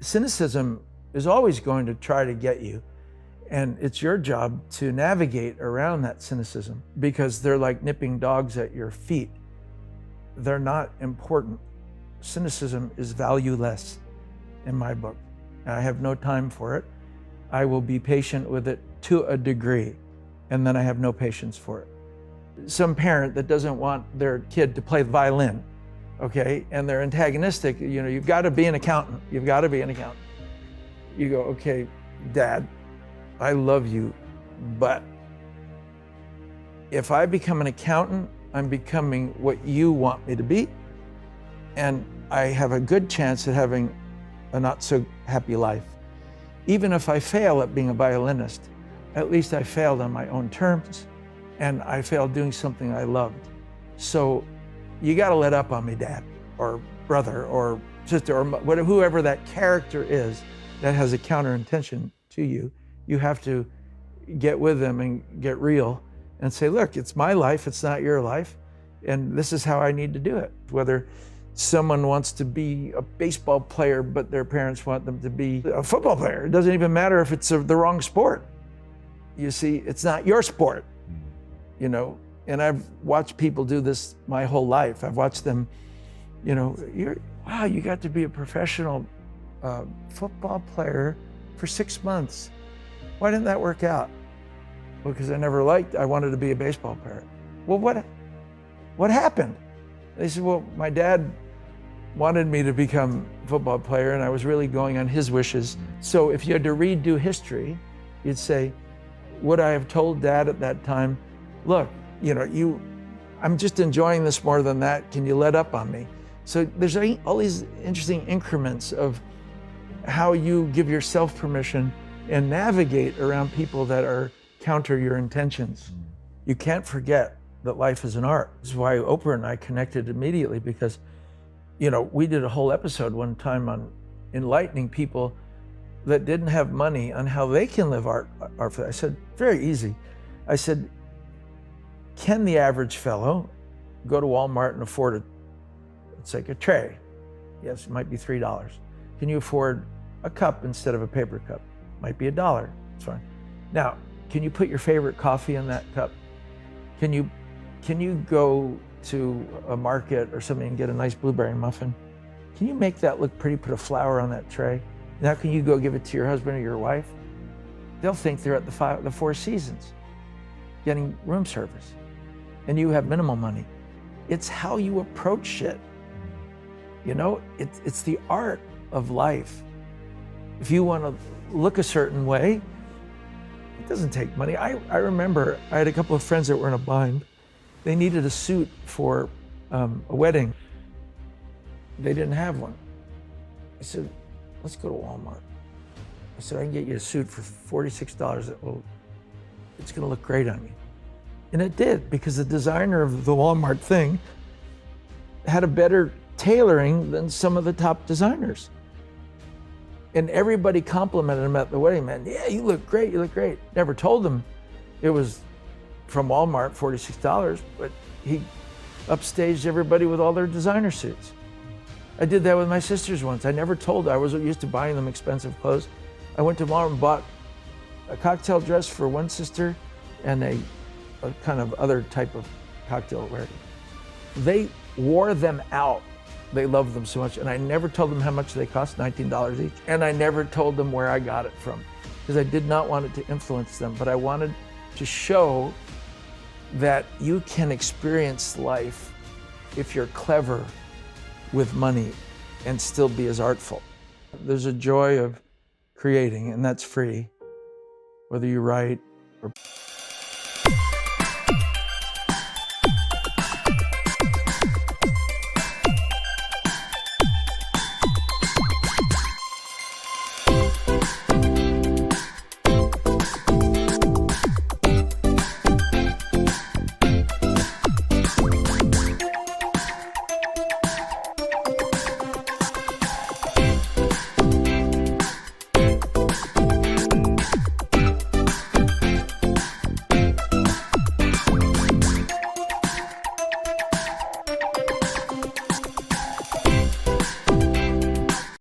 Cynicism is always going to try to get you, and it's your job to navigate around that cynicism, because they're like nipping dogs at your feet. They're not important. Cynicism is valueless in my book. I have no time for it. I will be patient with it to a degree, and then I have no patience for it. Some parent that doesn't want their kid to play the violin, okay, and they're antagonistic, you've got to be an accountant. You've got to be an accountant. You go, okay, Dad, I love you, but if I become an accountant, I'm becoming what you want me to be, and I have a good chance at having a not so happy life. Even if I fail at being a violinist, at least I failed on my own terms, and I failed doing something I loved. So you got to let up on me, Dad, or brother, or sister, or whatever, whoever that character is that has a counter intention to you. You have to get with them and get real and say, look, it's my life, it's not your life, and this is how I need to do it. Whether someone wants to be a baseball player, but their parents want them to be a football player. It doesn't even matter if it's the wrong sport. You see, it's not your sport, and I've watched people do this my whole life. I've watched them, wow, you got to be a professional football player for 6 months. Why didn't that work out? Well, because I wanted to be a baseball player. Well, what happened? They said, well, my dad wanted me to become a football player, and I was really going on his wishes. So if you had to redo history, you'd say, would I have told Dad at that time, look, I'm just enjoying this more than that. Can you let up on me? So there's all these interesting increments of how you give yourself permission and navigate around people that are counter your intentions. You can't forget that life is an art. This is why Oprah and I connected immediately, because, we did a whole episode one time on enlightening people that didn't have money on how they can live art. I said, very easy. I said, can the average fellow go to Walmart and afford it's like a tray? Yes, it might be $3. Can you afford a cup instead of a paper cup? Might be $1, it's fine. Now, can you put your favorite coffee in that cup? Can you go to a market or something and get a nice blueberry muffin? Can you make that look pretty, put a flower on that tray? Now can you go give it to your husband or your wife? They'll think they're at the Four Seasons getting room service, and you have minimal money. It's how you approach it. It's the art of life. If you want to look a certain way, it doesn't take money. I remember I had a couple of friends that were in a bind. They needed a suit for a wedding. They didn't have one. I said, let's go to Walmart. I said, I can get you a suit for $46. It's going to look great on you. And it did, because the designer of the Walmart thing had a better tailoring than some of the top designers. And everybody complimented him at the wedding. Man, yeah, you look great, you look great. Never told them it was from Walmart, $46, but he upstaged everybody with all their designer suits. I did that with my sisters once. I never told her. I was used to buying them expensive clothes. I went to Walmart and bought a cocktail dress for one sister and a kind of other type of cocktail wear. They wore them out. They loved them so much, and I never told them how much they cost, $19 each. And I never told them where I got it from, because I did not want it to influence them, but I wanted to show that you can experience life if you're clever with money and still be as artful. There's a joy of creating, and that's free, whether you write or